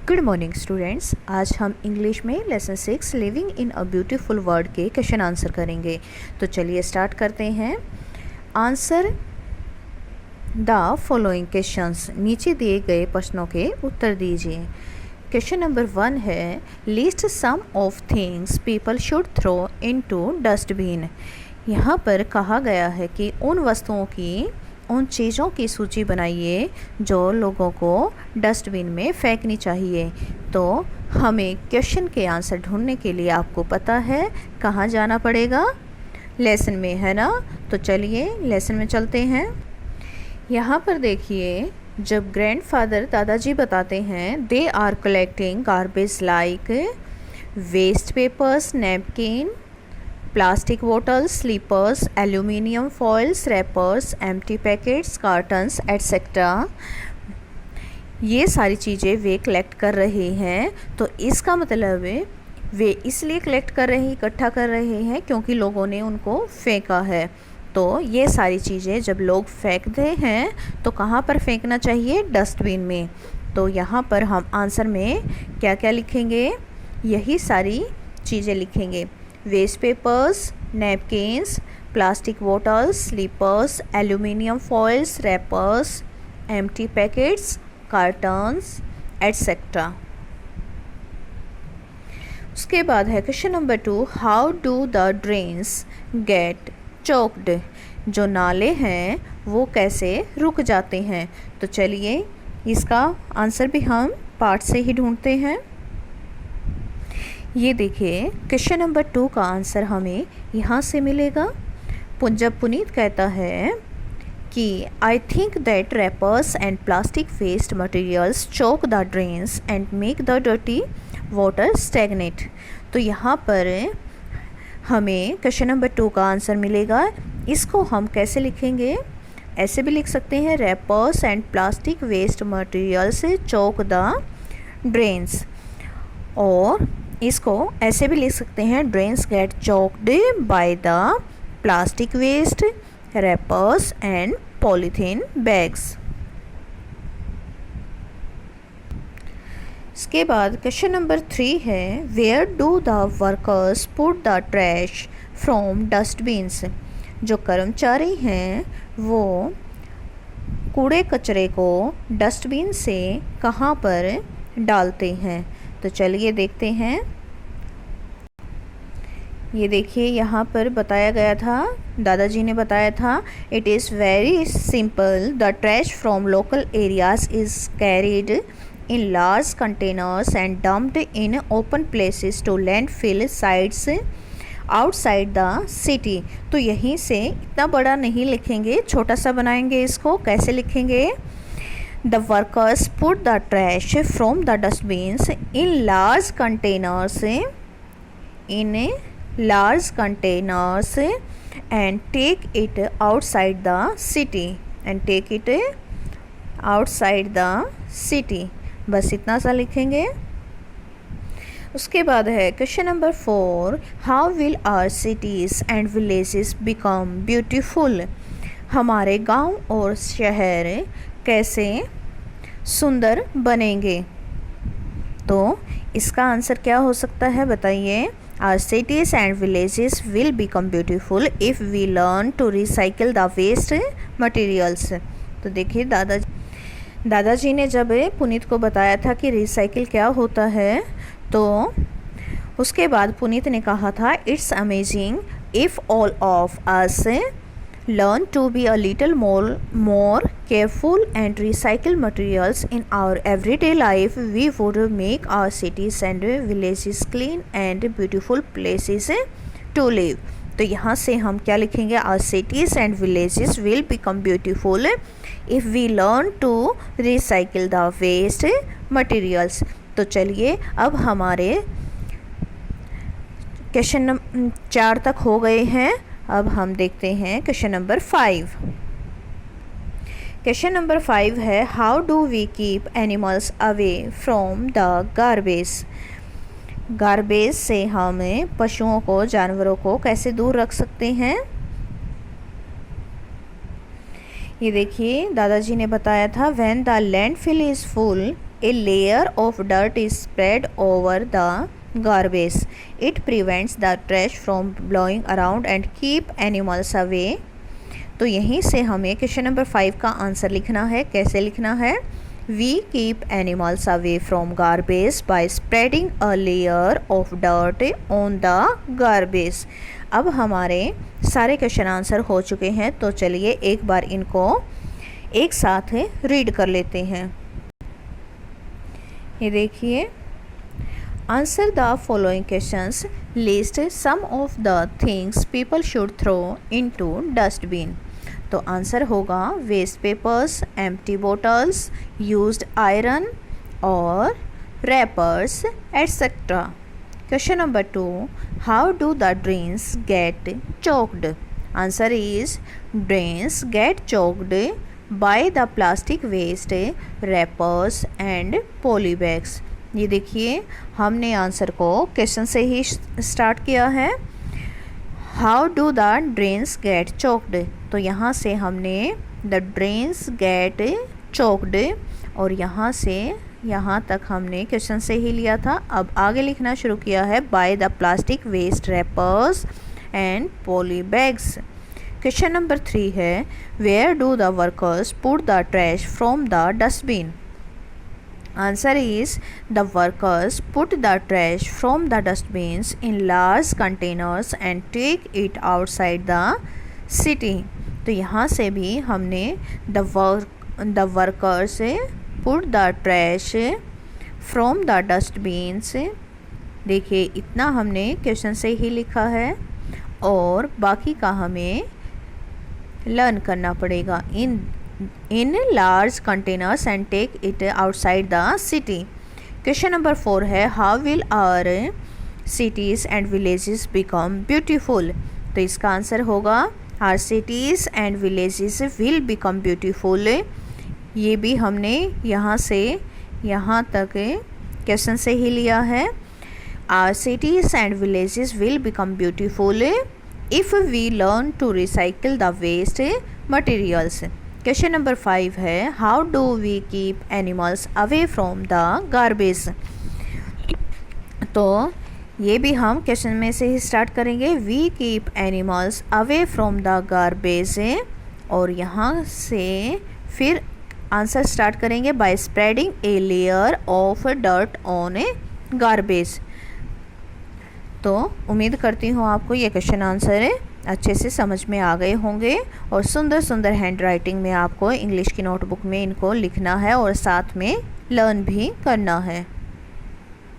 Good morning students. आज हम English में lesson 6 living in a beautiful world के क्वेश्चन आंसर करेंगे। तो चलिए स्टार्ट करते हैं। Answer the following questions. नीचे दिए गए प्रश्नों के उत्तर दीजिए। क्वेश्चन नंबर 1 है, list some of things people should throw into dustbin. यहाँ पर कहा गया है कि उन चीज़ों की सूची बनाइए जो लोगों को डस्टबिन में फेंकनी चाहिए। तो हमें क्वेश्चन के आंसर ढूंढने के लिए आपको पता है कहाँ जाना पड़ेगा, लेसन में, है ना। तो चलिए लेसन में चलते हैं। यहाँ पर देखिए, जब ग्रैंडफादर दादाजी बताते हैं they are collecting garbage like waste papers, napkin, plastic bottles, slippers, aluminium foils, wrappers, empty packets, cartons etcetera. ये सारी चीज़ें वे कलेक्ट कर रहे हैं। तो इसका मतलब है वे इसलिए कलेक्ट कर रहे हैं, इकट्ठा कर रहे हैं क्योंकि लोगों ने उनको फेंका है। तो ये सारी चीज़ें जब लोग फेंकते हैं तो कहाँ पर फेंकना चाहिए? डस्टबिन में। तो यहाँ पर हम आंसर में क्या क्या लिखेंगे? यही सारी चीज़ें लिखेंगे। Waste papers, napkins, plastic bottles, slippers, aluminium foils, wrappers, empty packets, cartons etcetera. उसके बाद है question number 2, how do the drains get choked. जो नाले हैं वो कैसे रुक जाते हैं? तो चलिए इसका आंसर भी हम पार्ट से ही ढूंढते हैं। ये देखिए, क्वेश्चन नंबर 2 का आंसर हमें यहाँ से मिलेगा। जब पुनीत कहता है कि I think that wrappers and plastic waste materials choke the drains and make the dirty water stagnate. तो यहाँ पर हमें क्वेश्चन नंबर 2 का आंसर मिलेगा। इसको हम कैसे लिखेंगे? ऐसे भी लिख सकते हैं, wrappers and plastic waste materials choke the drains. और इसको ऐसे भी लिख सकते हैं, drains get choked by the plastic waste, wrappers and polythene bags. इसके बाद क्वेश्चन नंबर 3 है, where do the workers put the trash from dustbins. जो कर्मचारी हैं वो कूड़े कचरे को डस्टबिन से कहाँ पर डालते हैं? तो चलिए देखते हैं। ये देखिए, यहाँ पर बताया गया था, दादाजी ने बताया था, it is very simple, the trash from local areas is carried in large containers and dumped in open places to landfill sites outside the city. तो यहीं से इतना बड़ा नहीं लिखेंगे, छोटा सा बनाएंगे इसको। कैसे लिखेंगे? The workers put the trash from the dustbins in large containers and take it outside the city। बस इतना सा लिखेंगे। उसके बाद है question number 4, how will our cities and villages become beautiful. हमारे गांव और शहर कैसे सुंदर बनेंगे? तो इसका आंसर क्या हो सकता है, बताइए? Our cities and villages will become beautiful if we learn to recycle the waste materials. तो देखिए, दादाजी ने जब पुनीत को बताया था कि रिसाइकिल क्या होता है, तो उसके बाद पुनीत ने कहा था, it's amazing if all of us learn to be a little more careful and recycle materials in our everyday life, we would make our cities and villages clean and beautiful places to live। तो यहाँ से हम क्या लिखेंगे? our cities and villages will become beautiful if we learn to recycle the waste materials। तो चलिए अब हमारे क्वेश्चन नंबर 4 तक हो गए हैं। अब हम देखते हैं क्वेश्चन नंबर 5। क्वेश्चन नंबर 5 है, how do we keep animals away from the garbage से हम पशुओं को, जानवरों को कैसे दूर रख सकते हैं? ये देखिए, दादाजी ने बताया था, when the landfill is full a layer of dirt is spread over the garbage. It prevents the trash from blowing around and keep animals away. तो यहीं से हमें क्वेश्चन नंबर 5 का आंसर लिखना है। कैसे लिखना है? We keep animals away from garbage by spreading a layer of dirt on the garbage. अब हमारे सारे क्वेश्चन आंसर हो चुके हैं, तो चलिए एक बार इनको एक साथ रीड कर लेते हैं। ये देखिए, answer the following questions, list some of the things people should throw into dustbin. तो आंसर होगा waste papers, empty bottles, used iron और wrappers etcetera. Question number 2, how do the drains get choked? Answer is drains get choked by the plastic waste, wrappers and poly bags. ये देखिए, हमने answer को question से ही start किया है। How do the drains get choked? तो यहाँ से हमने द ड्रेन्स गेट चोक्ड और यहाँ से यहाँ तक हमने क्वेश्चन से ही लिया था। अब आगे लिखना शुरू किया है by the plastic waste, wrappers and poly bags. Question number 3 है, where do the workers put the trash from the dustbin? Answer is the workers put the trash from the dustbins in large containers and take it outside the city. तो यहाँ से भी हमने the workers put the trash from the dustbins, देखिए इतना हमने question से ही लिखा है और बाकी का हमें लर्न करना पड़ेगा। In large containers and take it outside the city. Question number 4 है, how will our cities and villages become beautiful? तो इसका आंसर होगा our cities and villages will become beautiful. ये भी हमने यहाँ से यहाँ तक क्वेश्चन से ही लिया है। Our cities and villages will become beautiful if we learn to recycle the waste materials. Question number 5 है, how do we keep animals away from the garbage? तो ये भी हम क्वेश्चन में से ही स्टार्ट करेंगे। We keep animals away from the garbage और यहाँ से फिर आंसर स्टार्ट करेंगे by spreading a layer of dirt on a garbage. तो उम्मीद करती हूँ आपको ये क्वेश्चन आंसर अच्छे से समझ में आ गए होंगे और सुंदर सुंदर हैंड राइटिंग में आपको इंग्लिश की नोटबुक में इनको लिखना है और साथ में लर्न भी करना है।